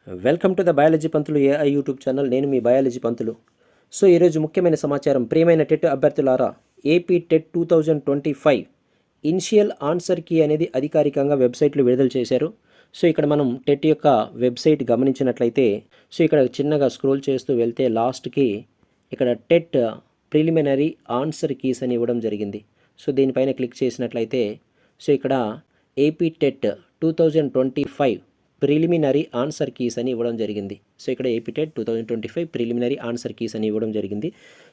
Welcome to the biology Pantulu AI YouTube channel. నేను మీ biology Pantulu. So ఈరోజు ముఖ్యమైన సమాచారం, ప్రియమైన టెట్ అభ్యర్థులారా, AP TET 2025 initial answer key అనేది అధికారికంగా వెబ్సైట్లో విడుదల చేశారు. సో ఇక్కడ మనం టెట్ యొక్క వెబ్సైట్ గమనించినట్లయితే, సో ఇక్కడ చిన్నగా స్క్రోల్ చేస్తూ వెళ్తే లాస్ట్కి ఇక్కడ టెట్ ప్రిలిమినరీ ఆన్సర్ కీస్ అని ఇవ్వడం జరిగింది. సో దీనిపైన క్లిక్ చేసినట్లయితే, సో ఇక్కడ AP TET 2025 preliminary answer keys అని ఇవ్వడం జరిగింది. సో ఇక్కడ AP TET 2025 preliminary answer keys అని ఇవ్వడం జరిగింది.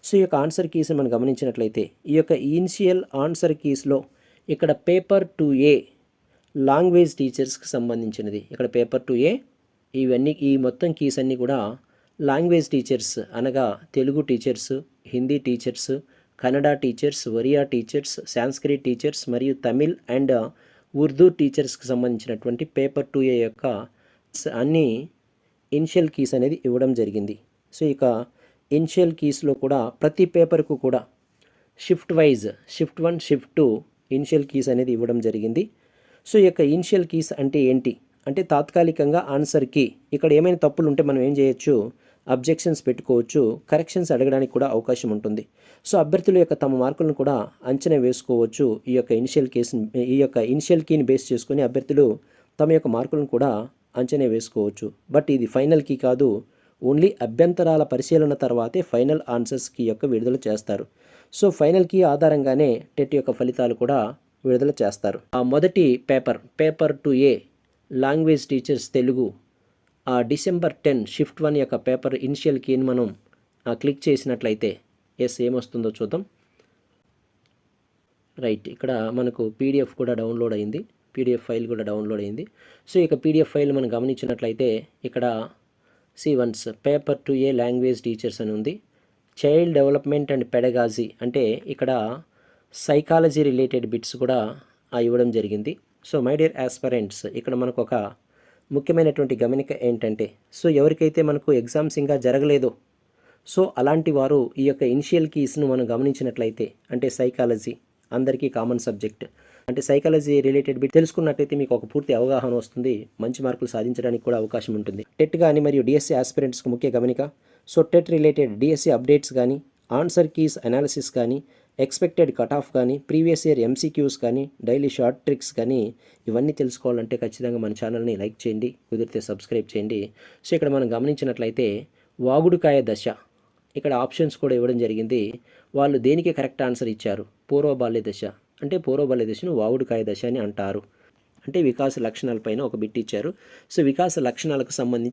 సో ఈ యొక్క ఆన్సర్ కీస్ మనం గమనించినట్లయితే, ఈ యొక్క ఇనిషియల్ ఆన్సర్ కీస్లో ఇక్కడ పేపర్ 2A లాంగ్వేజ్ టీచర్స్కి సంబంధించినది. ఇక్కడ పేపర్ 2A ఇవన్నీ, ఈ మొత్తం కీస్ అన్నీ కూడా లాంగ్వేజ్ టీచర్స్ అనగా Telugu teachers, Hindi teachers, Kannada teachers, Oriya teachers, Sanskrit teachers మరియు తమిళ్ అండ్ ఉర్దూ టీచర్స్కి సంబంధించినటువంటి పేపర్ 2A యొక్క అన్ని ఇనిషియల్ కీస్ అనేది ఇవ్వడం జరిగింది. సో ఇక ఇనిషియల్ కీస్లో కూడా ప్రతి పేపర్కు కూడా shift wise, shift 1, shift 2 initial keys అనేది ఇవ్వడం జరిగింది. సో ఈ యొక్క ఇనిషియల్ కీస్ అంటే ఏంటి అంటే, తాత్కాలికంగా ఆన్సర్ కీ ఇక్కడ ఏమైనా తప్పులు ఉంటే మనం ఏం చేయొచ్చు, అబ్జెక్షన్స్ పెట్టుకోవచ్చు, కరెక్షన్స్ అడగడానికి కూడా అవకాశం ఉంటుంది. సో అభ్యర్థుల యొక్క తమ మార్కులను కూడా అంచనా వేసుకోవచ్చు. ఈ యొక్క ఇనిషియల్ కీని బేస్ చేసుకొని అభ్యర్థులు తమ యొక్క మార్కులను కూడా అంచనా వేసుకోవచ్చు. బట్ ఇది ఫైనల్ కీ కాదు. ఓన్లీ అభ్యంతరాల పరిశీలన తర్వాతే ఫైనల్ ఆన్సర్స్ కీ యొక్క విడుదల చేస్తారు. సో ఫైనల్ కీ ఆధారంగానే టెట్ యొక్క ఫలితాలు కూడా విడుదల చేస్తారు. ఆ మొదటి paper 2A language teachers Telugu December 10 shift 1 యొక్క పేపర్ ఇనిషియల్ కీని మనం క్లిక్ చేసినట్లయితే ఏమొస్తుందో చూద్దాం. రైట్, ఇక్కడ మనకు పీడిఎఫ్ కూడా డౌన్లోడ్ అయింది, పీడిఎఫ్ ఫైల్ కూడా డౌన్లోడ్ అయింది. సో ఇక పీడిఎఫ్ ఫైల్ మనం గమనించినట్లయితే ఇక్కడ C1 paper 2A language teachers అని ఉంది. చైల్డ్ డెవలప్మెంట్ అండ్ పెడగాజీ అంటే ఇక్కడ సైకాలజీ రిలేటెడ్ బిట్స్ కూడా ఇవ్వడం జరిగింది. సో మై డియర్ ఆస్పరెంట్స్, ఇక్కడ మనకు ఒక ముఖ్యమైనటువంటి గమనిక ఏంటంటే, సో ఎవరికైతే మనకు ఎగ్జామ్స్ ఇంకా జరగలేదో, సో అలాంటి వారు ఈ యొక్క ఇనిషియల్ కీస్ను మనం గమనించినట్లయితే, అంటే సైకాలజీ అందరికీ కామన్ సబ్జెక్ట్, అంటే సైకాలజీ రిలేటెడ్ బిట్ తెలుసుకున్నట్లయితే మీకు ఒక పూర్తి అవగాహన వస్తుంది, మంచి మార్కులు సాధించడానికి కూడా అవకాశం ఉంటుంది. టెట్ కానీ మరియు డిఎస్సి ఆస్పిరెంట్స్కి ముఖ్య గమనిక, so TET related DSC updates కానీ, ఆన్సర్ కీస్ అనాలిసిస్ కానీ, ఎక్స్పెక్టెడ్ కట్ ఆఫ్ కానీ, ప్రీవియస్ ఇయర్ ఎంసీక్యూస్ కానీ, డైలీ షార్ట్ ట్రిక్స్ కానీ, ఇవన్నీ తెలుసుకోవాలంటే ఖచ్చితంగా మన ఛానల్ని లైక్ చేయండి, కుదిరితే సబ్స్క్రైబ్ చేయండి. సో ఇక్కడ మనం గమనించినట్లయితే వాగుడుకాయ దశ, ఇక్కడ ఆప్షన్స్ కూడా ఇవ్వడం జరిగింది. వాళ్ళు దేనికి కరెక్ట్ ఆన్సర్ ఇచ్చారు, పూర్వబాల్య దశ, అంటే పూర్వబాల్య దశను వాగుడుకాయ దశ అని అంటారు. అంటే వికాస లక్షణాలపైన ఒక బిట్ ఇచ్చారు. సో వికాస లక్షణాలకు సంబంధించి